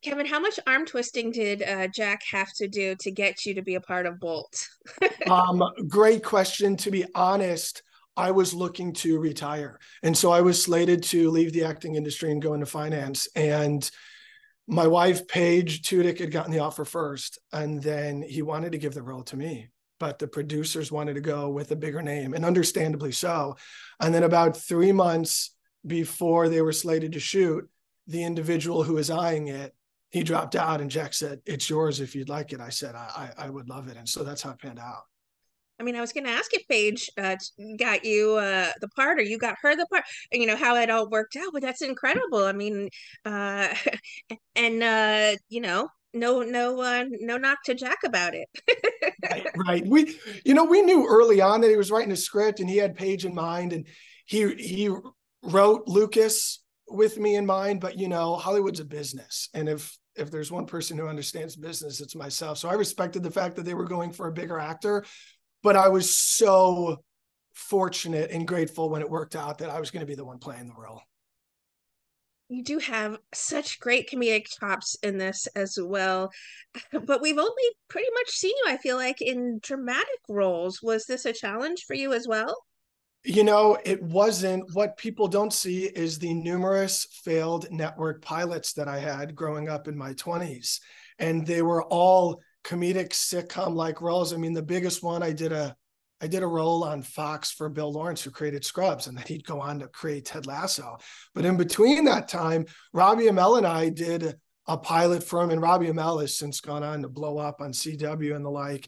Kevin, how much arm twisting did Jack have to do to get you to be a part of Bolt? Great question. To be honest, I was looking to retire. And so I was slated to leave the acting industry and go into finance. And my wife, Paige Tudyk, had gotten the offer first. And then he wanted to give the role to me. But the producers wanted to go with a bigger name, and understandably so. And then about 3 months before they were slated to shoot, the individual who was eyeing it, he dropped out, and Jack said, "It's yours if you'd like it." I said, I would love it. And so that's how it panned out. I mean, I was going to ask if Paige got you the part or you got her the part, and how it all worked out, but that's incredible. I mean, uh, and no knock to Jack about it. Right, right. We knew early on that he was writing a script and he had Paige in mind, and he wrote Lucas with me in mind. But Hollywood's a business, and if there's one person who understands business, it's myself. So I respected the fact that they were going for a bigger actor, but I was so fortunate and grateful when it worked out that I was going to be the one playing the role. You do have such great comedic chops in this as well, but we've only pretty much seen you, I feel like, in dramatic roles. Was this a challenge for you as well? It wasn't. What people don't see is the numerous failed network pilots that I had growing up in my 20s. And they were all comedic sitcom like roles. I mean, the biggest one, I did a role on Fox for Bill Lawrence, who created Scrubs, and then he'd go on to create Ted Lasso. But in between that time, Robbie Amell and I did a pilot for him, and Robbie Amell has since gone on to blow up on CW and the like.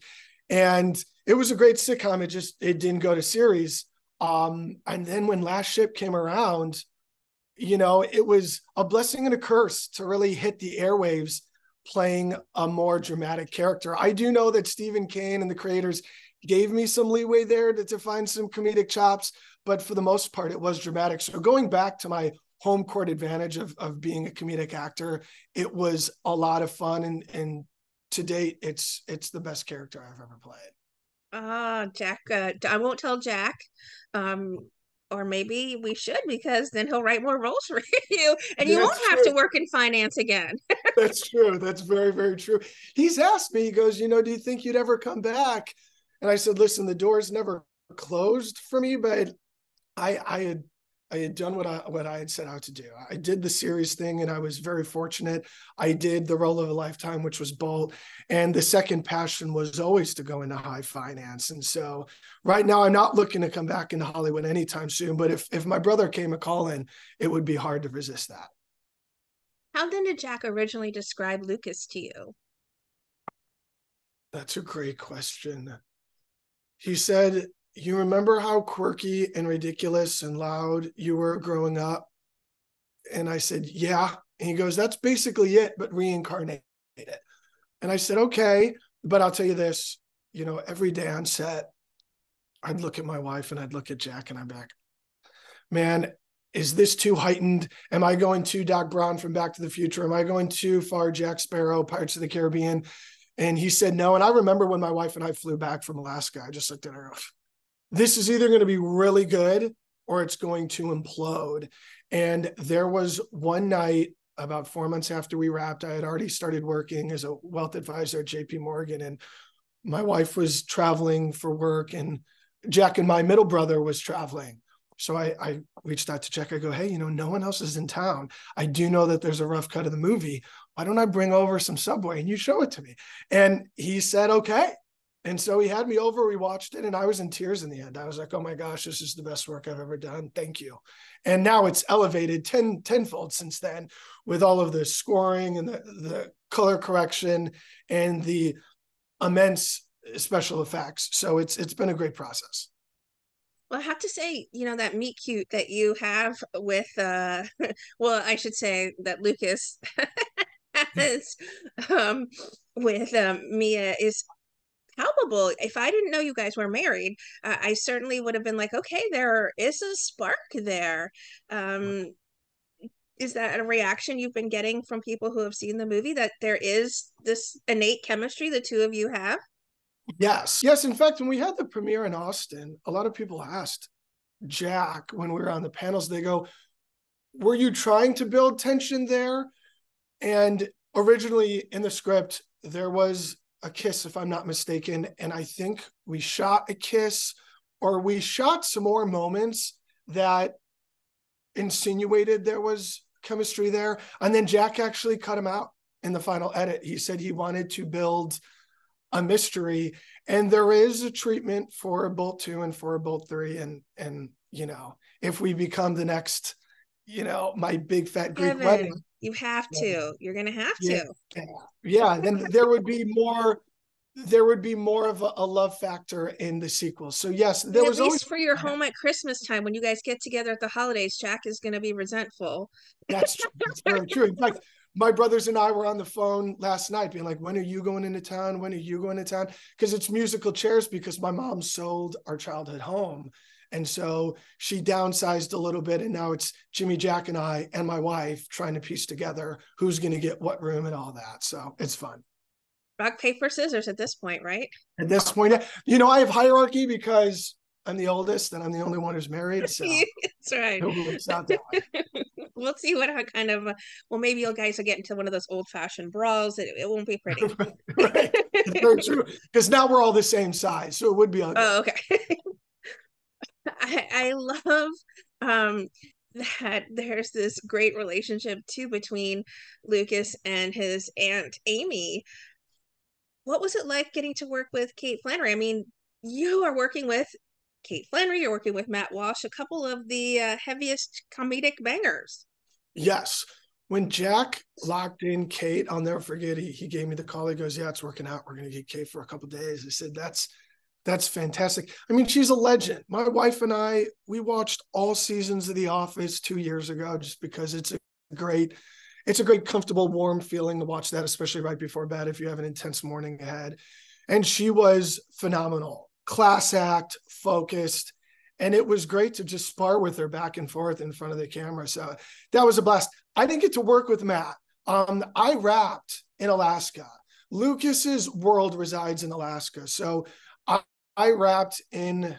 And it was a great sitcom. It didn't go to series. And then when Last Ship came around, it was a blessing and a curse to really hit the airwaves playing a more dramatic character. I do know that Stephen Kane and the creators gave me some leeway there to find some comedic chops, but for the most part, it was dramatic. So going back to my home court advantage of being a comedic actor, it was a lot of fun. And to date, it's the best character I've ever played. Ah, Jack, I won't tell Jack. Um, or maybe we should because then he'll write more roles for you and you That's won't have to true. work in finance again. That's true. That's very, very true. He's asked me, he goes, do you think you'd ever come back? And I said, listen, the door's never closed for me, but I had done what I had set out to do. I did the series thing, and I was very fortunate. I did the role of a lifetime, which was Bolt. And the second passion was always to go into high finance. And so right now I'm not looking to come back into Hollywood anytime soon. But if my brother came a call in, it would be hard to resist that. How then did Jack originally describe Lucas to you? That's a great question. He said, "You remember how quirky and ridiculous and loud you were growing up?" And I said, "Yeah." And he goes, "That's basically it, but reincarnate it." And I said, "Okay, but I'll tell you this, every day on set, I'd look at my wife and I'd look at Jack and I'm like, man, is this too heightened? Am I going too Doc Brown from Back to the Future? Am I going too far Jack Sparrow, Pirates of the Caribbean?" And he said no. And I remember when my wife and I flew back from Alaska, I just looked at her, this is either going to be really good or it's going to implode. And there was one night about 4 months after we wrapped, I had already started working as a wealth advisor at JP Morgan, and my wife was traveling for work, and Jack and my middle brother was traveling. So I reached out to Jack. I go, "Hey, no one else is in town. I do know that there's a rough cut of the movie. Why don't I bring over some Subway and you show it to me?" And he said, okay. And so he had me over, we watched it, and I was in tears in the end. I was like, oh my gosh, this is the best work I've ever done. Thank you. And now it's elevated tenfold since then, with all of the scoring and the color correction and the immense special effects. So it's been a great process. Well, I have to say, that meet cute that you have with well, I should say that Lucas has um with Mia is palpable. If I didn't know you guys were married, I certainly would have been like, okay, there is a spark there. Um, is that a reaction you've been getting from people who have seen the movie that there is this innate chemistry the two of you have? Yes. Yes. In fact, when we had the premiere in Austin, a lot of people asked Jack when we were on the panels, they go, were you trying to build tension there? And originally in the script, there was a kiss, if I'm not mistaken. And I think we shot a kiss, or we shot some more moments that insinuated there was chemistry there. And then Jack actually cut him out in the final edit. He said he wanted to build a mystery, and there is a treatment for Bolt 2 and for Bolt 3. And you know, if we become the next, you know, my big fat Greek Kevin, wedding, you have to. You're gonna have yeah, to. yeah, then there would be more of a love factor in the sequel. So yes, And there at was always least for your home at Christmas time, when you guys get together at the holidays, Jack is gonna be resentful. that's true. That's very true. In fact, my brothers and I were on the phone last night being like, when are you going into town? When are you going to town? Because it's musical chairs, because my mom sold our childhood home. And so she downsized a little bit. And now it's Jimmy, Jack, and I and my wife trying to piece together who's going to get what room and all that. So it's fun. Rock, paper, scissors at this point, right? At this point, you know, I have hierarchy because I'm the oldest and I'm the only one who's married. So That's right. it works out that way. We'll see what kind of, well, maybe you guys will get into one of those old fashioned brawls. It won't be pretty. Right. It's very true. Because now we're all the same size. So it would be ugly. Oh, okay. I love um that there's this great relationship too between Lucas and his aunt Amy. What was it like getting to work with Kate Flannery? I mean, you are working with Kate Flannery, you're working with Matt Walsh, a couple of the heaviest comedic bangers. Yes. When Jack locked in Kate, I'll never forget, he gave me the call. He goes, yeah, it's working out. We're going to get Kate for a couple of days. I said, that's fantastic. I mean, she's a legend. My wife and I, we watched all seasons of The Office 2 years ago, just because it's a great, comfortable, warm feeling to watch that, especially right before bed if you have an intense morning ahead. And she was phenomenal, class act, focused. And it was great to just spar with her back and forth in front of the camera. So that was a blast. I didn't get to work with Matt. I rapped in Alaska. Lucas's world resides in Alaska. So I rapped in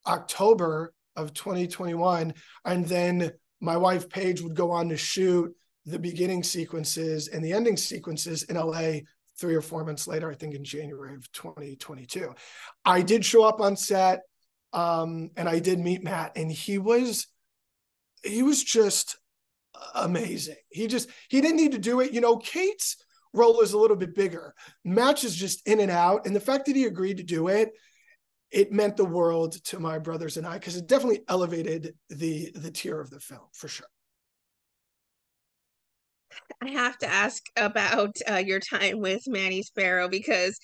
October of 2021. And then my wife, Paige, would go on to shoot the beginning sequences and the ending sequences in LA 3 or 4 months later, I think in January of 2022. I did show up on set, and I did meet Matt, and he was just amazing. He didn't need to do it. You know, Kate's role is a little bit bigger. Matt's is just in and out. And the fact that he agreed to do it, it meant the world to my brothers and I, because it definitely elevated the tier of the film for sure. I have to ask about your time with Manny Sparrow because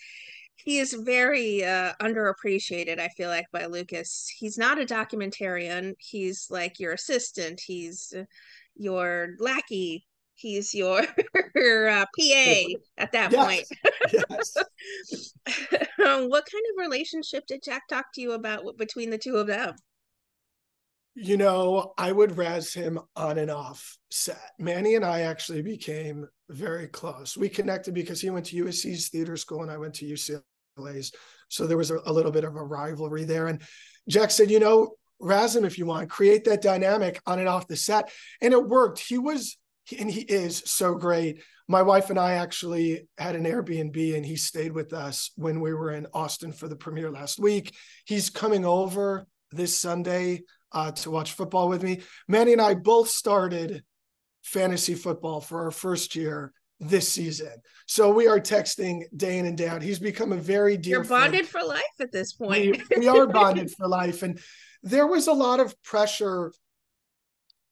he is very underappreciated, I feel like, by Lucas. He's not a documentarian. He's like your assistant. He's your lackey. He's your PA at that point. Yes. Yes. What kind of relationship did Jack talk to you about between the two of them? You know, I would razz him on and off set. Manny and I actually became very close. We connected because he went to USC's theater school and I went to UCLA's. So there was a little bit of a rivalry there. And Jack said, you know, razz him if you want, create that dynamic on and off the set. And it worked. He is so great. My wife and I actually had an Airbnb and he stayed with us when we were in Austin for the premiere last week. He's coming over this Sunday to watch football with me. Manny and I both started fantasy football for our first year this season. So we are texting day in and day out. He's become a very dear You're bonded friend. for life at this point. We are bonded for life. And there was a lot of pressure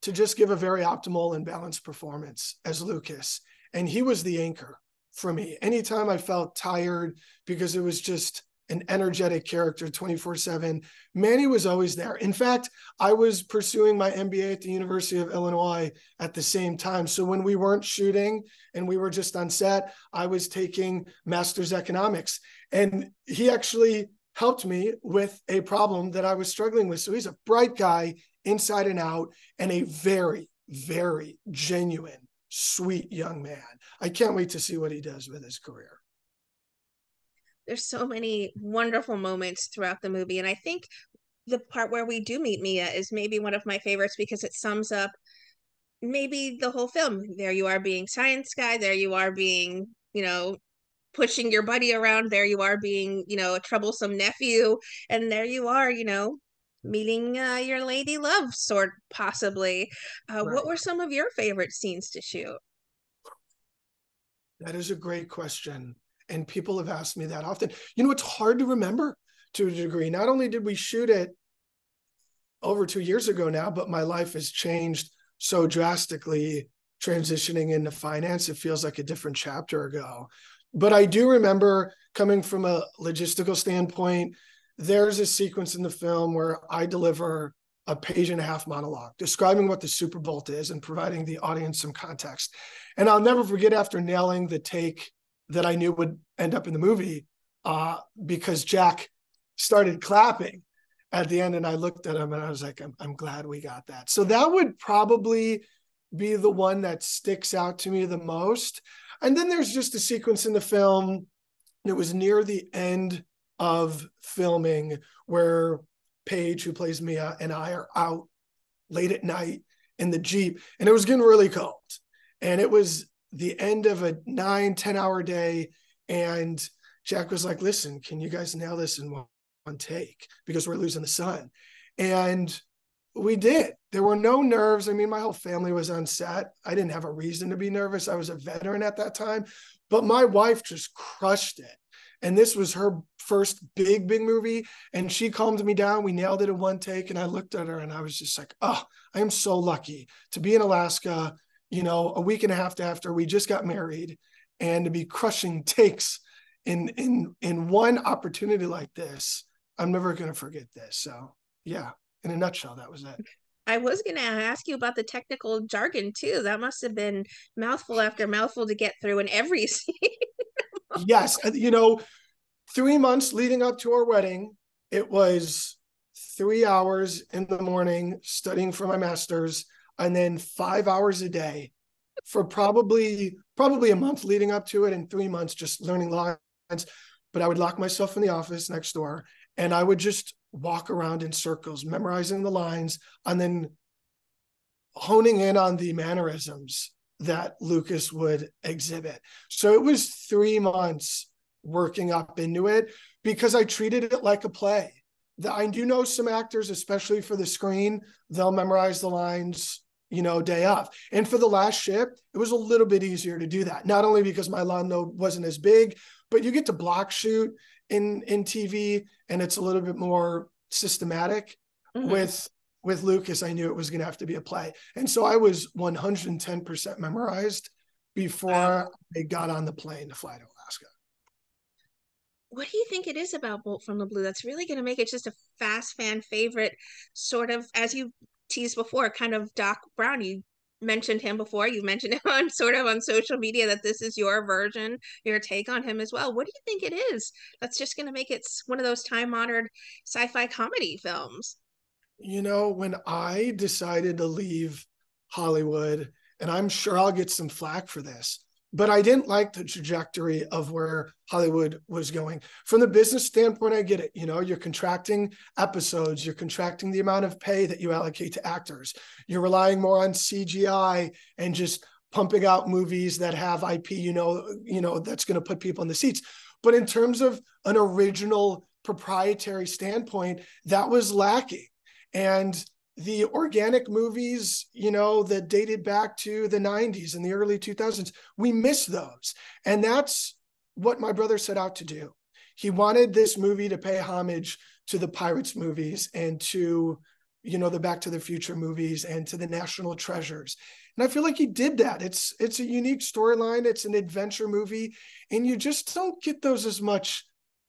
to just give a very optimal and balanced performance as Lucas. And he was the anchor for me. Anytime I felt tired, because it was just an energetic character 24/7, Manny was always there. In fact, I was pursuing my MBA at the University of Illinois at the same time. So when we weren't shooting and we were just on set, I was taking master's economics. And he actually helped me with a problem that I was struggling with. So he's a bright guy inside and out, and a very, very genuine, sweet young man. I can't wait to see what he does with his career. There's so many wonderful moments throughout the movie. And I think the part where we do meet Mia is maybe one of my favorites because it sums up maybe the whole film, there you are being science guy, there you are being, pushing your buddy around, there you are being, a troublesome nephew, and there you are, meeting your lady love, sort possibly. What Right. were some of your favorite scenes to shoot? That is a great question. And people have asked me that often. It's hard to remember to a degree. Not only did we shoot it over 2 years ago now, but my life has changed so drastically transitioning into finance. It feels like a different chapter ago. But I do remember, coming from a logistical standpoint, there's a sequence in the film where I deliver a page and a half monologue describing what the Super Bowl is and providing the audience some context. And I'll never forget, after nailing the take that I knew would end up in the movie, because Jack started clapping at the end, and I looked at him and I was like, I'm glad we got that. So that would probably be the one that sticks out to me the most. And then there's just a sequence in the film that was near the end of filming where Paige, who plays Mia, and I are out late at night in the Jeep, and it was getting really cold. And it was the end of a 9-10 hour day. And Jack was like, listen, can you guys nail this in one take? Because we're losing the sun. And we did. There were no nerves. I mean, my whole family was on set. I didn't have a reason to be nervous. I was a veteran at that time, but my wife just crushed it. And this was her first big movie. And she calmed me down. We nailed it in one take. And I looked at her and I was just like, oh, I am so lucky to be in Alaska, a week and a half after we just got married, and to be crushing takes in one opportunity like this. I'm never going to forget this. So yeah, in a nutshell, that was it. I was going to ask you about the technical jargon too. That must have been mouthful after mouthful to get through in every scene. Yes. 3 months leading up to our wedding, it was 3 hours in the morning studying for my master's, and then 5 hours a day for probably a month leading up to it, and 3 months just learning lines. But I would lock myself in the office next door, and I would just walk around in circles, memorizing the lines, and then honing in on the mannerisms that Lucas would exhibit. So it was 3 months working up into it, because I treated it like a play. I do know some actors, especially for the screen, they'll memorize the lines, day of. And for The Last Ship, it was a little bit easier to do that. Not only because my lawn node wasn't as big, but you get to block shoot in TV, and it's a little bit more systematic. Mm-hmm. With Lucas, I knew it was going to have to be a play. And so I was 110% memorized Wow. before I got on the plane to fly to Alaska. What do you think it is about Bolt from the Blue that's really going to make it just a fast fan favorite, sort of, as you teased before, kind of Doc Brown? You mentioned him before. You mentioned him on sort of on social media, that this is your version, your take on him as well. What do you think it is that's just going to make it one of those time-honored sci-fi comedy films? When I decided to leave Hollywood, and I'm sure I'll get some flack for this, but I didn't like the trajectory of where Hollywood was going. From the business standpoint, I get it. You're contracting episodes, you're contracting the amount of pay that you allocate to actors. You're relying more on CGI and just pumping out movies that have IP, that's going to put people in the seats. But in terms of an original proprietary standpoint, that was lacking. And the organic movies, that dated back to the 90s and the early 2000s, we miss those. And that's what my brother set out to do. He wanted this movie to pay homage to the Pirates movies and to, the Back to the Future movies and to the National Treasures. And I feel like he did that. It's a unique storyline. It's an adventure movie, and you just don't get those as much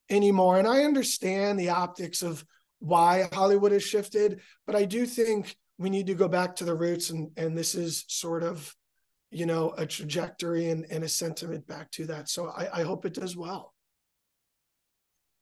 anymore. And I understand the optics of why Hollywood has shifted, but I do think we need to go back to the roots, and this is sort of, a trajectory and a sentiment back to that. So I hope it does well.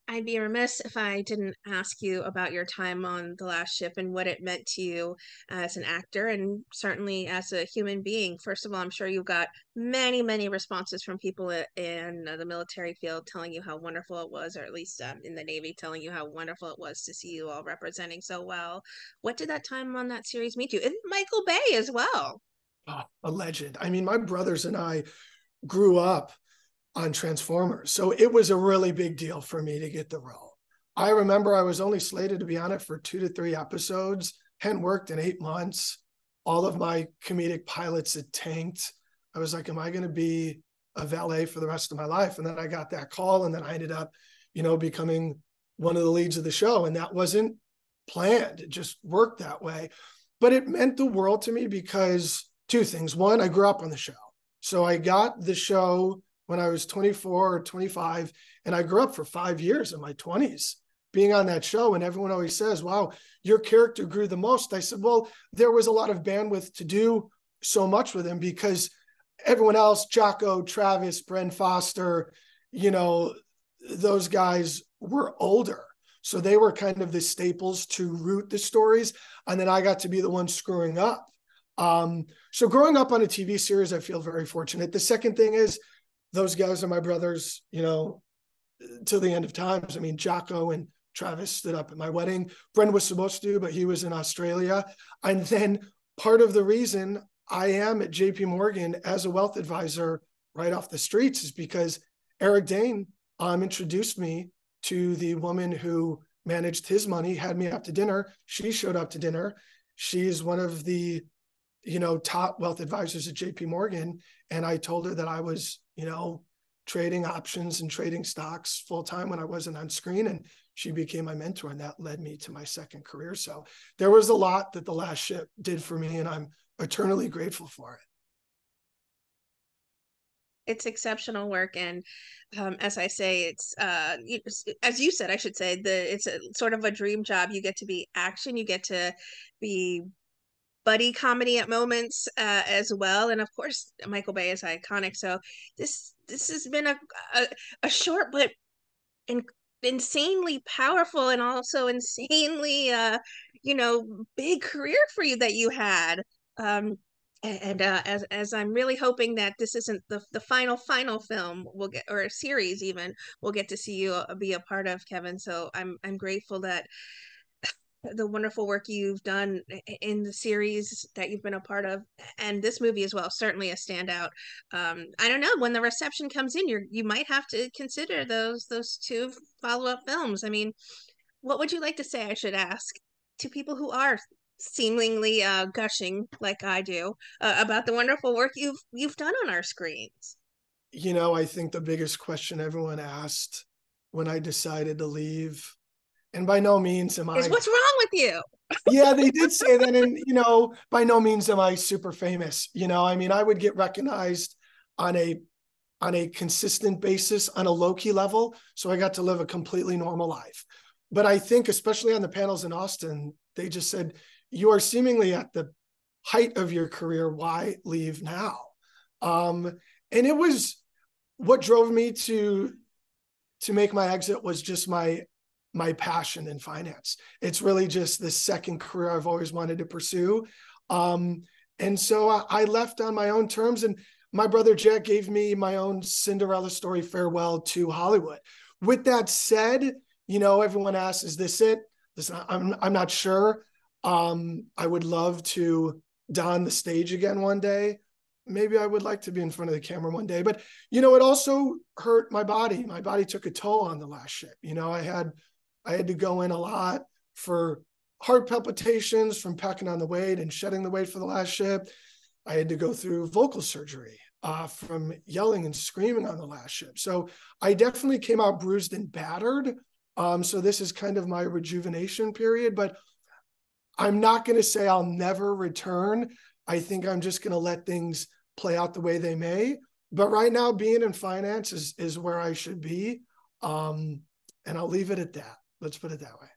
I'd be remiss if I didn't ask you about your time on The Last Ship and what it meant to you as an actor and certainly as a human being. First of all, I'm sure you got many, many responses from people in the military field telling you how wonderful it was, or at least in the Navy telling you how wonderful it was to see you all representing so well. What did that time on that series mean to you? And Michael Bay as well. Oh, a legend. I mean, my brothers and I grew up on Transformers. So it was a really big deal for me to get the role. I remember I was only slated to be on it for 2 to 3 episodes, hadn't worked in 8 months. All of my comedic pilots had tanked. I was like, am I going to be a valet for the rest of my life? And then I got that call, and then I ended up, becoming one of the leads of the show. And that wasn't planned. It just worked that way. But it meant the world to me because two things. One, I grew up on the show. So I got the show when I was 24 or 25, and I grew up for 5 years in my 20s being on that show. And everyone always says, wow, your character grew the most. I said, well, there was a lot of bandwidth to do so much with him because everyone else, Jocko, Travis, Bren Foster, those guys were older. So they were kind of the staples to root the stories. And then I got to be the one screwing up. So growing up on a TV series, I feel very fortunate. The second thing is those guys are my brothers, till the end of times. I mean, Jocko and Travis stood up at my wedding. Bren was supposed to, but he was in Australia. And then part of the reason I am at JP Morgan as a wealth advisor right off the streets is because Eric Dane introduced me to the woman who managed his money, had me out to dinner. She showed up to dinner. She's one of the, top wealth advisors at JP Morgan. And I told her that I was, trading options and trading stocks full time when I wasn't on screen. And she became my mentor, and that led me to my second career. So there was a lot that The Last Ship did for me, and I'm eternally grateful for it. It's exceptional work, and as I say, it's as you said, I should say, it's a sort of a dream job. You get to be action, you get to be buddy comedy at moments as well, and of course Michael Bay is iconic. So this has been a short but in, insanely powerful and also insanely big career for you that you had. um and as I'm really hoping that this isn't the final film we'll get, or a series even, we'll get to see you be a part of, Kevin. So I'm grateful that the wonderful work you've done in the series that you've been a part of, and this movie as well, certainly a standout. I don't know, when the reception comes in, you might have to consider those two follow-up films. I mean, what would you like to say, I should ask, to people who are seemingly gushing like I do about the wonderful work you've done on our screens? I think the biggest question everyone asked when I decided to leave, and by no means am Is I, what's wrong with you? yeah, they did say that. And, by no means am I super famous. I mean, I would get recognized on a consistent basis on a low-key level. So I got to live a completely normal life. But I think, especially on the panels in Austin, they just said, you are seemingly at the height of your career. Why leave now? And it was what drove me to make my exit was just my passion in finance. It's really just the second career I've always wanted to pursue. And so I left on my own terms, and my brother Jack gave me my own Cinderella story farewell to Hollywood. With that said, everyone asks, is this it? Listen, I'm not sure. I would love to don the stage again one day. Maybe I would like to be in front of the camera one day, but it also hurt my body. My body took a toll on The Last Ship. I had to go in a lot for heart palpitations from packing on the weight and shedding the weight for The Last Ship. I had to go through vocal surgery from yelling and screaming on The Last Ship. So I definitely came out bruised and battered. So this is kind of my rejuvenation period, but I'm not going to say I'll never return. I think I'm just going to let things play out the way they may. But right now, being in finance is where I should be. And I'll leave it at that. Let's put it that way.